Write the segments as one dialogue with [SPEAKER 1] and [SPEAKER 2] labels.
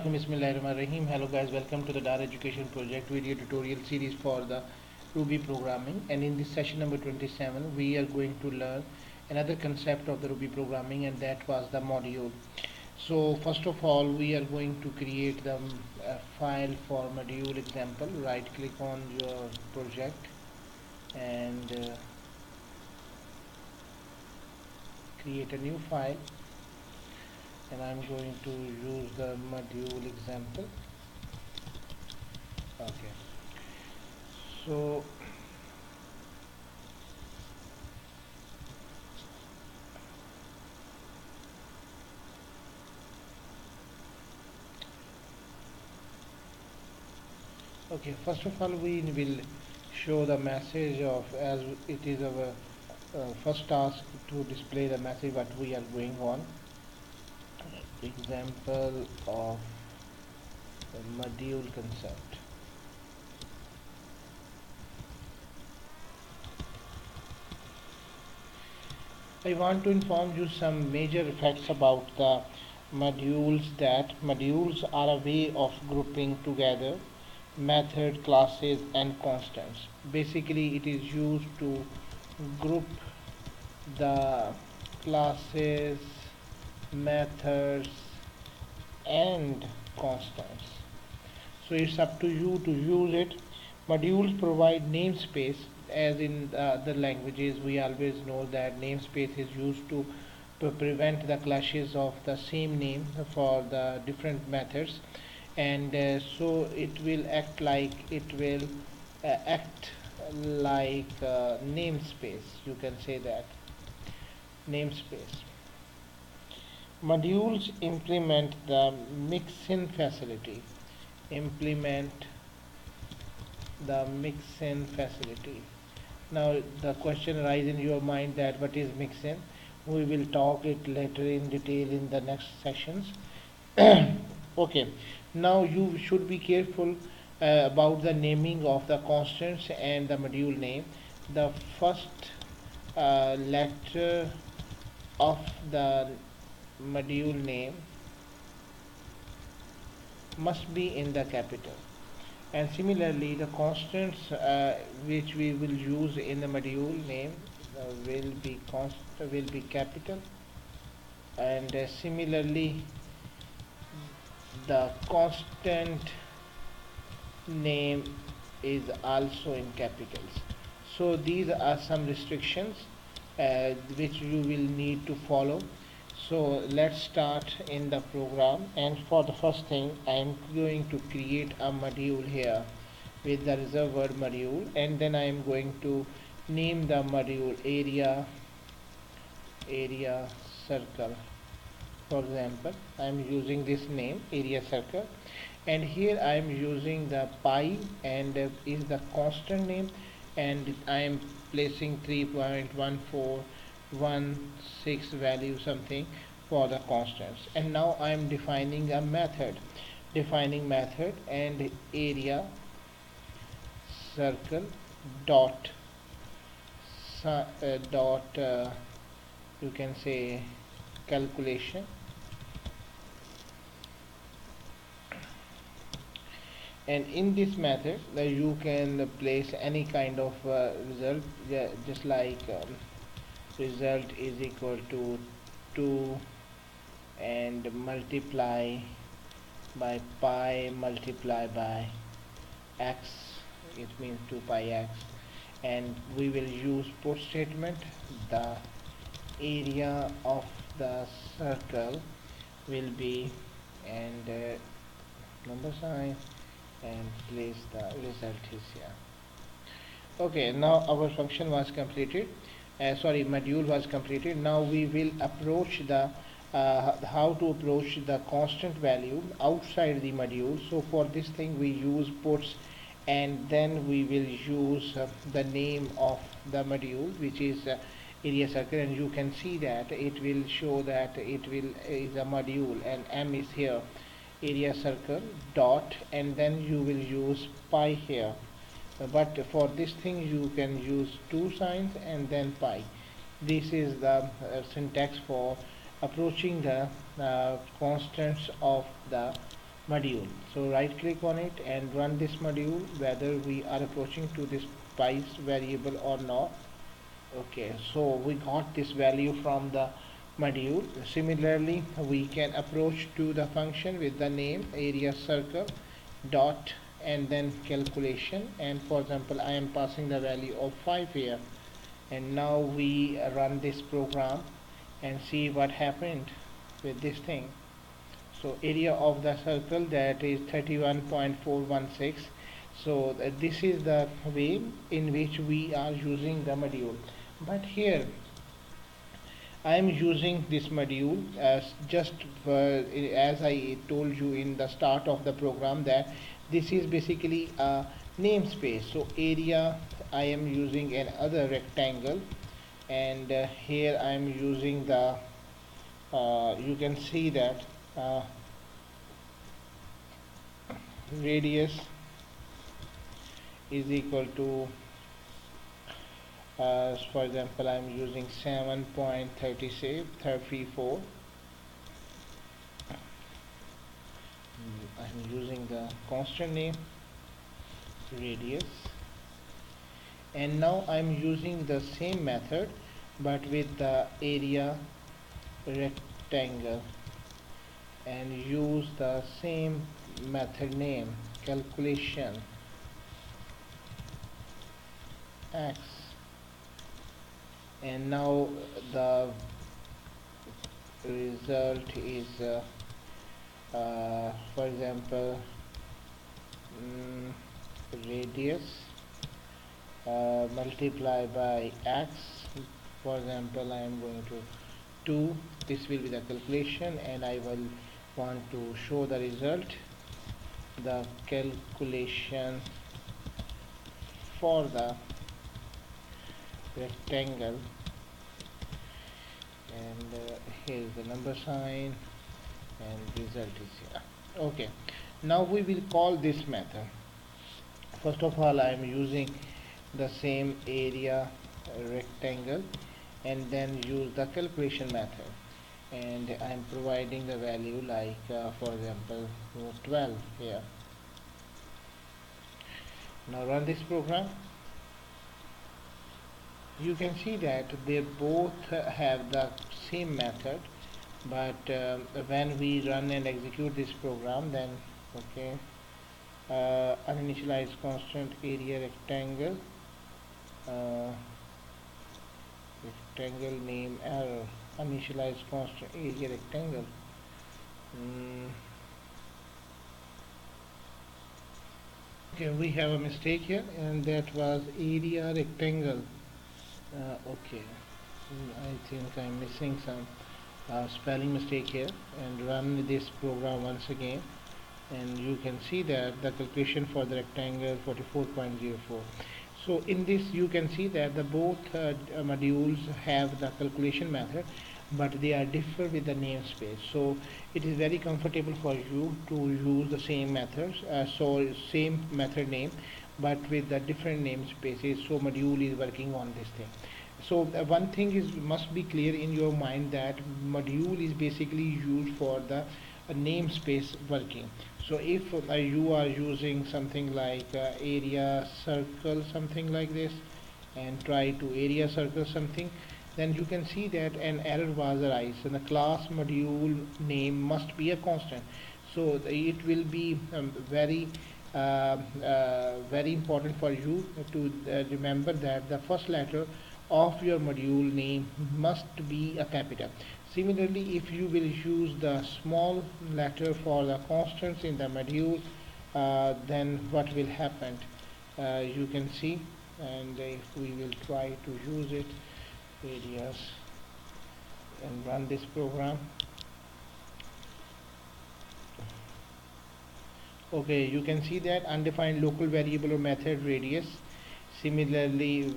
[SPEAKER 1] Assalamualaikum, Bismillahirrahmanirrahim. Hello guys, welcome to the Dara Education Project video tutorial series for the Ruby programming. And in this session number 27, we are going to learn another concept of the Ruby programming, and that was the module. So first of all, we are going to create the file for module example. Right click on your project and create a new file, and I'm going to use the module example. Okay, so okay, first of all we will show the message of, as it is our first task, to display the message what we are going on. Example of the module concept. I want to inform you some major facts about the modules. That modules are a way of grouping together method, classes and constants. Basically it is used to group the classes, methods and constants. So it's up to you to use it. Modules provide namespace, as in the languages we always know that namespace is used to prevent the clashes of the same name for the different methods. And so it will act like namespace, you can say that namespace. Modules implement the mix-in facility. Implement the mix-in facility. Now the question arises in your mind that what is mix-in? We will talk it later in detail in the next sessions. Okay, now you should be careful about the naming of the constants and the module name. The first letter of the module name must be in the capital, and similarly the constants which we will use in the module name will be capital, and similarly the constant name is also in capitals. So these are some restrictions which you will need to follow. So let's start in the program, and for the first thing I am going to create a module here with the reserved word module, and then I am going to name the module area circle. For example, I am using this name area circle, and here I am using the pi, and is the constant name, and I am placing 3.1416 value something for the constants. And now I am defining a method, and area circle dot you can say calculation, and in this method you can place any kind of result, just like result is equal to 2 and multiply by pi multiply by x, it means 2 pi x, and we will use put statement. The area of the circle will be, and number sign, and place the result is here. Okay, now our function was completed, module was completed. Now we will approach the how to approach the constant value outside the module. So for this thing we use puts, and then we will use the name of the module, which is area circle, and you can see that it will show that it is a module, and m is here, area circle dot, and then you will use pi here. But for this thing you can use 2 signs and then pi. This is the syntax for approaching the constants of the module. So right click on it and run this module whether we are approaching to this price variable or not. Okay, so we got this value from the module. Similarly, we can approach to the function with the name area circle dot and then calculation, and for example I am passing the value of 5 here, and now we run this program and see what happened with this thing. So area of the circle, that is 31.416. So this is the way in which we are using the module. But here I am using this module as just as I told you in the start of the program, that this is basically a namespace. So area, I am using another rectangle, and here I am using the you can see that radius is equal to for example I am using 7.34. I'm using the constant name radius, and now I'm using the same method but with the area rectangle, and use the same method name calculation x, and now the result is for example radius multiply by x. For example I am going to 2. This will be the calculation, and I will want to show the result, the calculation for the rectangle, and here is the number sign and result is here. Okay, now we will call this method. First of all I am using the same area rectangle and then use the calculation method, and I am providing the value like for example 12 here. Now run this program. You can see that they both have the same method, but when we run and execute this program, then okay, uninitialized constant area rectangle, rectangle name error, initialized constant area rectangle. Okay, we have a mistake here, and that was area rectangle. Okay, I think I'm missing some spelling mistake here, and run this program once again, and you can see that the calculation for the rectangle 44.04. So in this you can see that the both modules have the calculation method, but they are different with the namespace. So it is very comfortable for you to use the same methods, so same method name, but with the different namespaces. So module is working on this thing. So one thing is must be clear in your mind, that module is basically used for the namespace working. So if you are using something like area circle, something like this, and try to area circle something, then you can see that an error was arise, and the class module name must be a constant. So it will be very important for you to remember that the first letter of your module name must be a capital. Similarly, if you will use the small letter for the constants in the module, then what will happen? You can see, and if we will try to use it, radius, and run this program. Okay, you can see that undefined local variable or method radius. Similarly,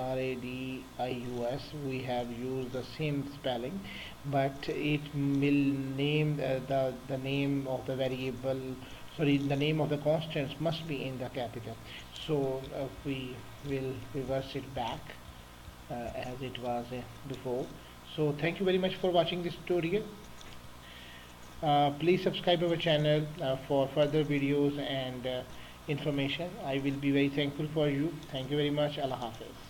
[SPEAKER 1] radius, we have used the same spelling, but it will name the name of the variable, sorry, the name of the constants must be in the capital. So we will reverse it back as it was before. So thank you very much for watching this tutorial. Please subscribe our channel for further videos and information. I will be very thankful for you. Thank you very much. Allah Hafiz.